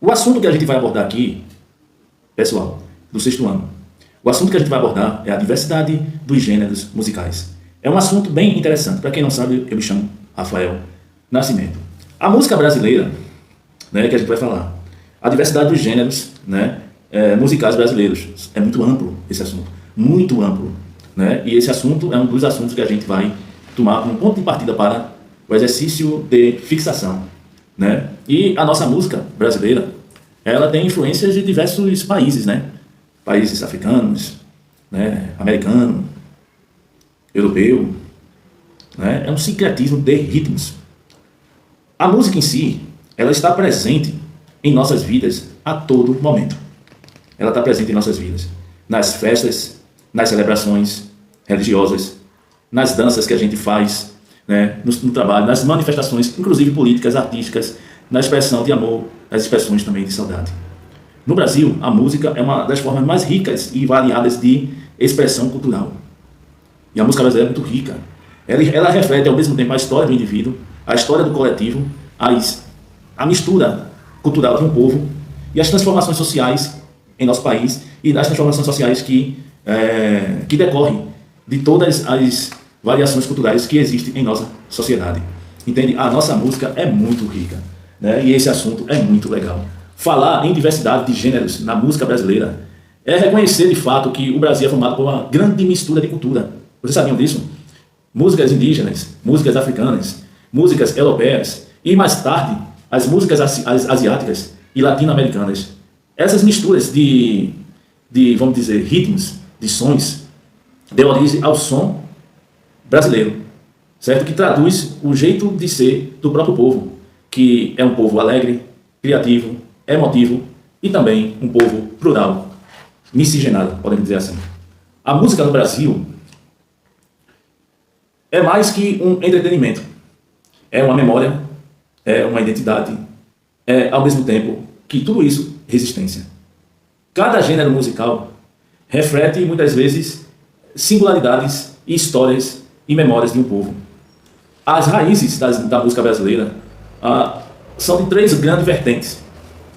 O assunto que a gente vai abordar aqui, pessoal, do sexto ano, o assunto que a gente vai abordar é a diversidade dos gêneros musicais. É um assunto bem interessante. Para quem não sabe, eu me chamo Rafael Nascimento. A música brasileira, né, que a gente vai falar, a diversidade dos gêneros, né, musicais brasileiros. É muito amplo esse assunto, muito amplo, né? E esse assunto é um dos assuntos que a gente vai tomar como ponto de partida para o exercício de fixação, né? E a nossa música brasileira, ela tem influências de diversos países, né? Países africanos, né? Americano, europeu, né? É um sincretismo de ritmos. A música em si, ela está presente em nossas vidas a todo momento. Ela está presente em nossas vidas, nas festas, nas celebrações religiosas, nas danças que a gente faz, né, no trabalho, nas manifestações, inclusive políticas, artísticas, na expressão de amor, nas expressões também de saudade. No Brasil, a música é uma das formas mais ricas e variadas de expressão cultural. E a música brasileira é muito rica. Ela reflete ao mesmo tempo a história do indivíduo, a história do coletivo, a mistura cultural de um povo e as transformações sociais em nosso país e das transformações sociais que decorrem de todas as variações culturais que existem em nossa sociedade. Entende? A nossa música é muito rica, né? E esse assunto é muito legal. Falar em diversidade de gêneros na música brasileira é reconhecer de fato que o Brasil é formado por uma grande mistura de cultura. Vocês sabiam disso? Músicas indígenas, músicas africanas, músicas europeias e mais tarde as músicas asiáticas e latino-americanas. Essas misturas de, vamos dizer, ritmos, de sons, deu origem ao som brasileiro, certo? Que traduz o jeito de ser do próprio povo, que é um povo alegre, criativo, emotivo e também um povo plural, miscigenado, podemos dizer assim. A música no Brasil é mais que um entretenimento, é uma memória, é uma identidade, é ao mesmo tempo que tudo isso resistência. Cada gênero musical reflete muitas vezes singularidades e histórias e memórias de um povo. As raízes da música brasileira são de 3 grandes vertentes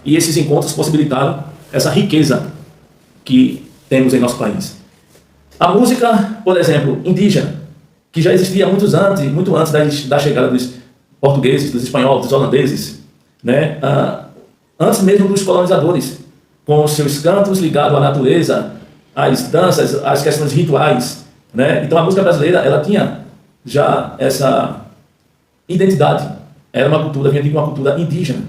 e esses encontros possibilitaram essa riqueza que temos em nosso país. A música, por exemplo, indígena, que já existia muito antes da chegada dos portugueses, dos espanhóis, dos holandeses, né? Antes mesmo dos colonizadores, com seus cantos ligados à natureza, às danças, às questões rituais, né? Então a música brasileira, ela tinha já essa identidade, era uma cultura, vinha de uma cultura indígena,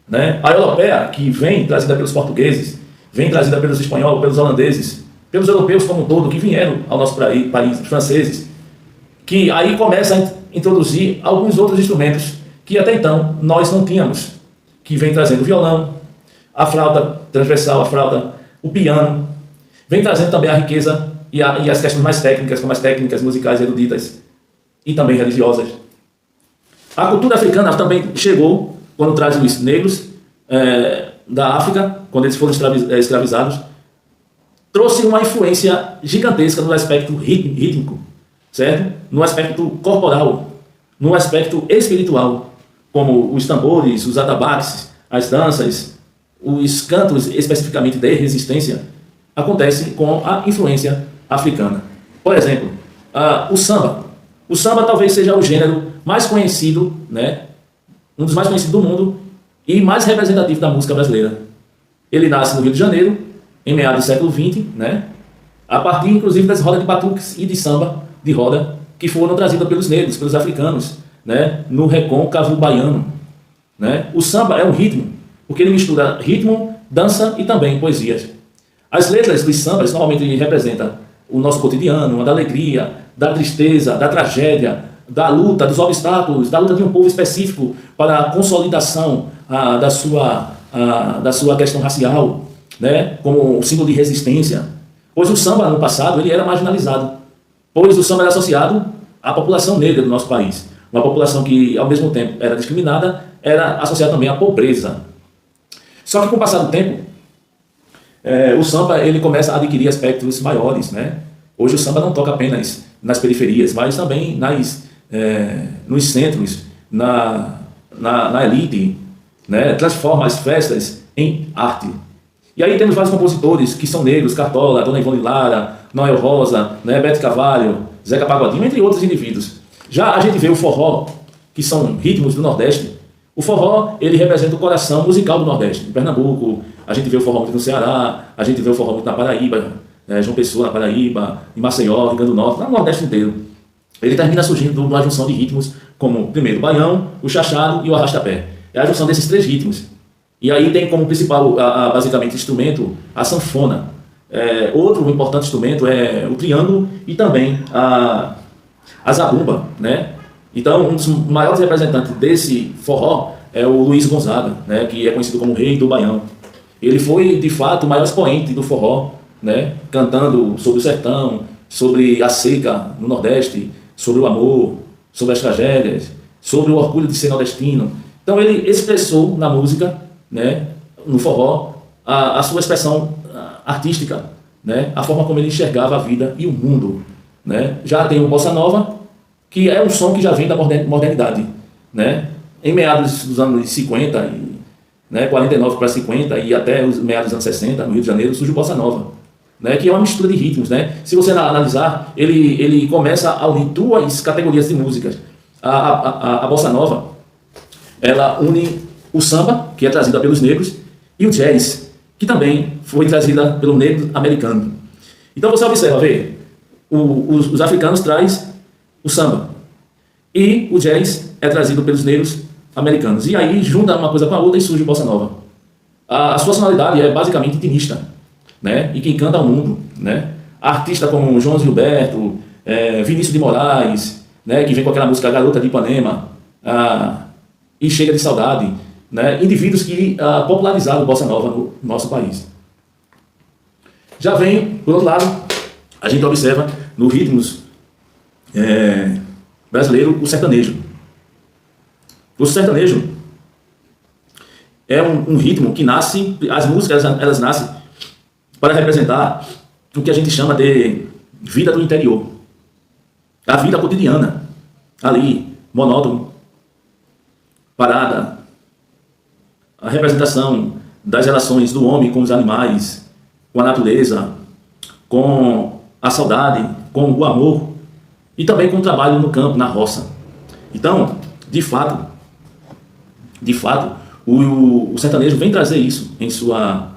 né? A europeia, que vem trazida pelos portugueses, vem trazida pelos espanhóis, pelos holandeses, pelos europeus como um todo, que vieram ao nosso país, os franceses, que aí começa a introduzir alguns outros instrumentos que até então nós não tínhamos, que vem trazendo o violão, a flauta transversal, a flauta, o piano, vem trazendo também a riqueza e as questões mais técnicas, como as técnicas musicais eruditas e também religiosas. A cultura africana também chegou quando traz os negros da África, quando eles foram escravizados, trouxe uma influência gigantesca no aspecto rítmico, certo? No aspecto corporal, no aspecto espiritual, como os tambores, os atabaques, as danças, os cantos especificamente de resistência, acontece com a influência africana. Por exemplo, o samba. O samba talvez seja o gênero mais conhecido, né? Um dos mais conhecidos do mundo e mais representativo da música brasileira. Ele nasce no Rio de Janeiro, em meados do século XX, né? A partir, inclusive, das rodas de batuques e de samba de roda que foram trazidas pelos negros, pelos africanos, né? No recôncavo baiano, né? O samba é um ritmo, porque ele mistura ritmo, dança e também poesias. As letras dos sambas normalmente representam o nosso cotidiano, da alegria, da tristeza, da tragédia, da luta, dos obstáculos, da luta de um povo específico para a consolidação da sua questão racial, né? Como símbolo de resistência. Pois o samba, no passado, ele era marginalizado, pois o samba era associado à população negra do nosso país. Uma população que, ao mesmo tempo, era discriminada, era associada também à pobreza. Só que, com o passar do tempo, o samba ele começa a adquirir aspectos maiores, né? Hoje o samba não toca apenas nas periferias, mas também nos centros, na elite, né? Transforma as festas em arte. E aí temos vários compositores que são negros, Cartola, Dona Ivone Lara, Noel Rosa, né, Bete Carvalho, Zeca Pagodinho, entre outros indivíduos. Já a gente vê o forró, que são ritmos do Nordeste. O forró, ele representa o coração musical do Nordeste. Em Pernambuco, a gente vê o forró muito no Ceará, a gente vê o forró muito na Paraíba, João Pessoa na Paraíba, em Maceió, Rio Grande do Norte, no Nordeste inteiro. Ele termina surgindo de uma junção de ritmos como, primeiro, o baião, o chachado e o arrasta-pé. É a junção desses três ritmos. E aí tem como principal, basicamente, instrumento a sanfona. Outro importante instrumento é o triângulo e também a zabumba, né? Então, um dos maiores representantes desse forró é o Luiz Gonzaga, né? Que é conhecido como o rei do baião. Ele foi, de fato, o maior expoente do forró, né? Cantando sobre o sertão, sobre a seca no Nordeste, sobre o amor, sobre as tragédias, sobre o orgulho de ser nordestino. Então, ele expressou na música, né, no forró, a sua expressão artística, né, a forma como ele enxergava a vida e o mundo, né. Já tem o Bossa Nova, que é um som que já vem da modernidade, né. Em meados dos anos 50, né, 49 para 50 e até os meados dos anos 60, no Rio de Janeiro, surge o Bossa Nova, né, que é uma mistura de ritmos, né. Se você analisar, ele começa a unir duas categorias de músicas. A Bossa Nova, ela une o samba, que é trazida pelos negros, e o jazz, que também foi trazida pelo negro americano. Então você observa, vê, os africanos trazem o samba, e o jazz é trazido pelos negros americanos. E aí junta uma coisa com a outra e surge a Bossa Nova. A sua sonoridade é basicamente intimista, né? E quem canta ao mundo, né? Artistas como João Gilberto, Vinícius de Moraes, né? Que vem com aquela música Garota de Ipanema, e Chega de Saudade, né? Indivíduos que popularizaram a Bossa Nova no nosso país. Já vem, por outro lado, a gente observa no ritmos brasileiro o sertanejo. O sertanejo é um ritmo que nasce, as músicas elas nascem para representar o que a gente chama de vida do interior. A vida cotidiana, ali, monótono, parada, a representação das relações do homem com os animais, com a natureza, com a saudade, com o amor e também com o trabalho no campo, na roça. Então, de fato, o sertanejo vem trazer isso em sua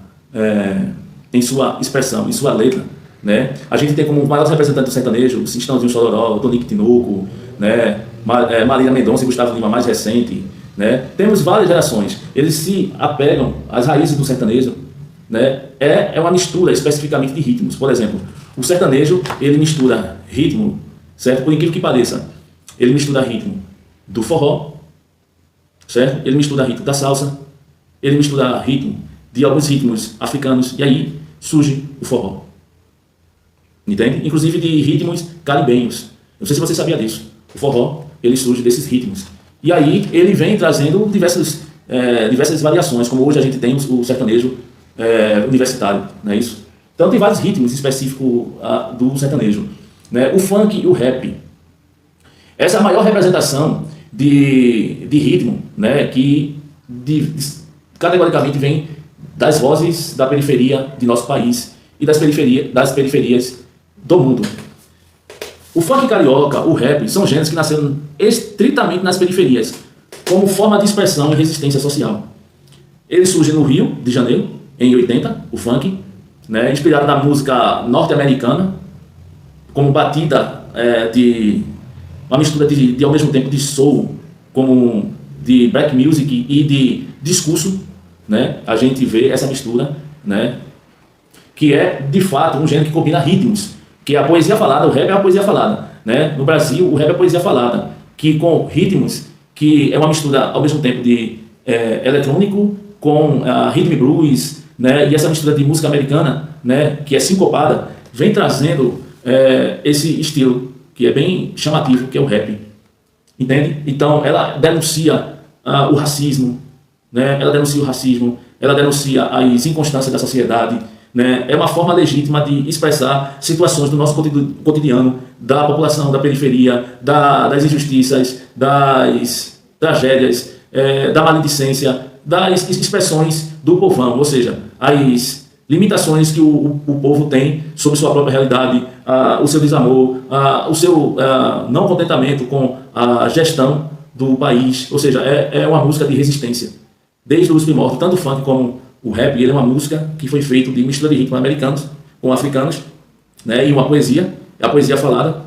expressão, em sua letra, né? A gente tem como maiores representantes do sertanejo o Sistãozinho Chororó, Tonico Tinoco, né? Marília Mendonça e Gustavo Lima, mais recente, né? Temos várias gerações, eles se apegam às raízes do sertanejo, né? É uma mistura especificamente de ritmos. Por exemplo, o sertanejo, ele mistura ritmo, certo? Por incrível que pareça, ele mistura ritmo do forró, certo? Ele mistura ritmo da salsa, ele mistura ritmo de alguns ritmos africanos, e aí surge o forró. Entende? Inclusive de ritmos caribenhos. Não sei se você sabia disso. O forró, ele surge desses ritmos. E aí ele vem trazendo diversas variações, como hoje a gente tem o sertanejo universitário, não é isso? Então tem vários ritmos específicos do sertanejo, né? O funk e o rap. Essa é a maior representação de ritmo, né? Que categoricamente vem das vozes da periferia de nosso país e das periferias do mundo. O funk carioca, o rap, são gêneros que nasceram estritamente nas periferias, como forma de expressão e resistência social. Ele surge no Rio de Janeiro, em 80, o funk, né, inspirado na música norte-americana, como batida de uma mistura de ao mesmo tempo de soul, como de black music e de discurso, né? A gente vê essa mistura, né? Que é de fato um gênero que combina ritmos, que é a poesia falada, o rap é a poesia falada, né? No Brasil, o rap é a poesia falada, que com ritmos, que é uma mistura ao mesmo tempo de eletrônico com rhythm and blues, né? E essa mistura de música americana, né? Que é sincopada, vem trazendo esse estilo que é bem chamativo, que é o rap, entende? Então ela denuncia o racismo, né? Ela denuncia o racismo, ela denuncia as inconstâncias da sociedade, né? É uma forma legítima de expressar situações do nosso cotidiano, da população, da periferia, das injustiças, das tragédias, da maledicência, das expressões do povão, ou seja, as limitações que o povo tem sobre sua própria realidade, o seu desamor, o seu não contentamento com a gestão do país, ou seja, é uma música de resistência. Desde os primórdios, tanto o funk como o rap, ele é uma música que foi feita de mistura de ritmos americanos com africanos, né, e uma poesia, a poesia falada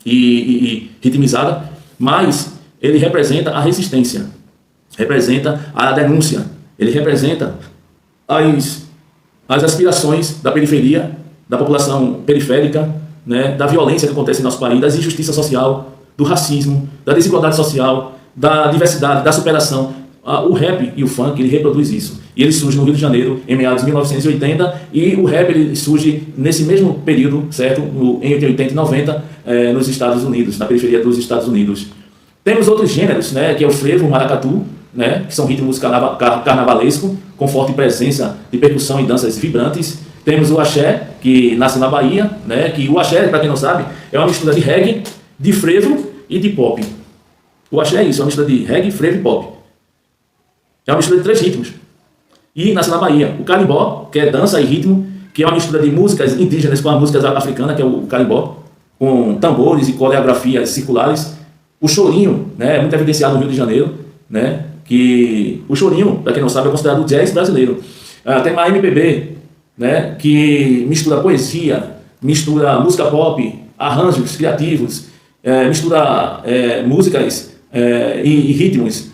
e ritmizada, mas ele representa a resistência, representa a denúncia, ele representa as aspirações da periferia, da população periférica, né, da violência que acontece em nosso país, da injustiça social, do racismo, da desigualdade social, da diversidade, da superação. O rap e o funk, ele reproduz isso. E ele surge no Rio de Janeiro em meados de 1980, e o rap ele surge nesse mesmo período, certo? Em 80 e 90, nos Estados Unidos, na periferia dos Estados Unidos. Temos outros gêneros, né, que é o frevo, o maracatu, né, que são ritmos carnavalesco, com forte presença de percussão e danças vibrantes. Temos o axé, que nasce na Bahia, né, que o axé, para quem não sabe, é uma mistura de reggae, de frevo e de pop. O axé é isso, é uma mistura de reggae, frevo e pop. É uma mistura de 3 ritmos. E nasce na Bahia. O carimbó, que é dança e ritmo, que é uma mistura de músicas indígenas com a música africana, que é o carimbó, com tambores e coreografias circulares. O chorinho, né, é muito evidenciado no Rio de Janeiro, né, que o chorinho, para quem não sabe, é considerado o jazz brasileiro. Tem uma MPB, né, que mistura poesia, mistura música pop, arranjos criativos, mistura músicas e ritmos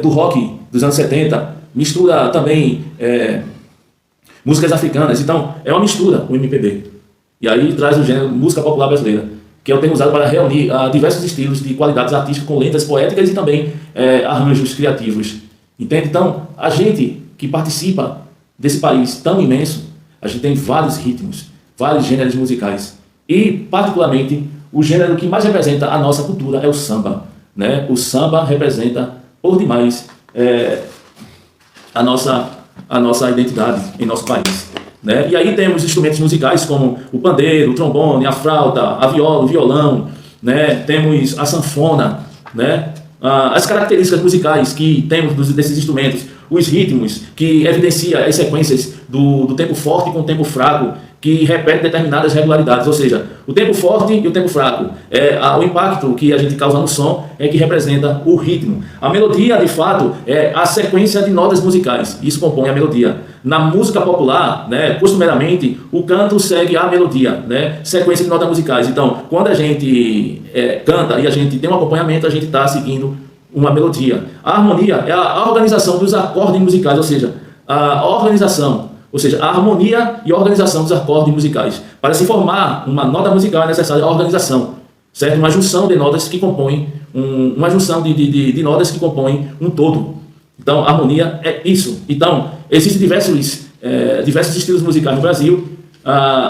do rock dos anos 70, mistura também músicas africanas. Então, é uma mistura o MPB. E aí traz o gênero música popular brasileira, que é o termo usado para reunir diversos estilos de qualidades artísticas com letras poéticas e também arranjos criativos. Entende? Então, a gente que participa desse país tão imenso, a gente tem vários ritmos, vários gêneros musicais. E, particularmente, o gênero que mais representa a nossa cultura é o samba, né? O samba representa, por demais, a nossa identidade em nosso país, né? E aí temos instrumentos musicais como o pandeiro, o trombone, a flauta, a viola, o violão, né? Temos a sanfona, né? As características musicais que temos desses instrumentos, os ritmos que evidenciam as sequências do tempo forte com o tempo fraco, que repete determinadas regularidades, ou seja, o tempo forte e o tempo fraco. O impacto que a gente causa no som é que representa o ritmo. A melodia, de fato, é a sequência de notas musicais. Isso compõe a melodia. Na música popular, né, costumeiramente, o canto segue a melodia, né, sequência de notas musicais. Então, quando a gente canta e a gente tem um acompanhamento, a gente está seguindo uma melodia. A harmonia é a organização dos acordes musicais, ou seja, a harmonia e a organização dos acordes musicais. Para se formar uma nota musical é necessária a organização, certo? Uma junção de notas que compõem uma junção de notas que compõem um todo. Então, a harmonia é isso. Então, existem diversos estilos musicais no Brasil.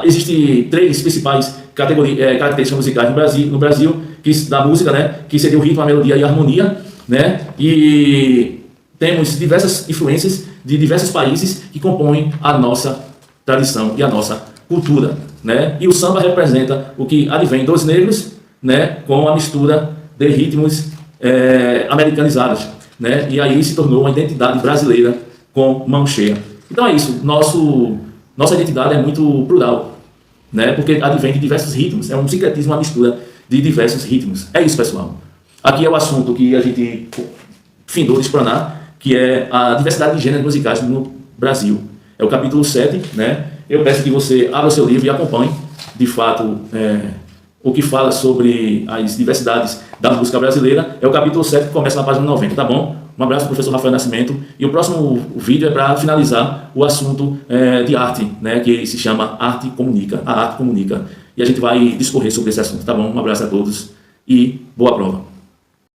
Existem 3 principais características musicais no Brasil da música, né? Que seria o ritmo, a melodia e a harmonia, né? E temos diversas influências de diversos países que compõem a nossa tradição e a nossa cultura, né? E o samba representa o que advém dos negros, né? Com a mistura de ritmos americanizados, né? E aí se tornou uma identidade brasileira com mão cheia. Então é isso. Nossa identidade é muito plural, né? Porque advém de diversos ritmos. É um sincretismo, uma mistura de diversos ritmos. É isso, pessoal. Aqui é o assunto que a gente findou de explanar, que é a diversidade de gêneros musicais no Brasil. É o capítulo 7, né? Eu peço que você abra o seu livro e acompanhe, de fato, o que fala sobre as diversidades da música brasileira. É o capítulo 7 que começa na página 90, tá bom? Um abraço ao professor Rafael Nascimento. E o próximo vídeo é para finalizar o assunto de arte, né? Que se chama Arte Comunica. A arte comunica. E a gente vai discorrer sobre esse assunto, tá bom? Um abraço a todos e boa prova.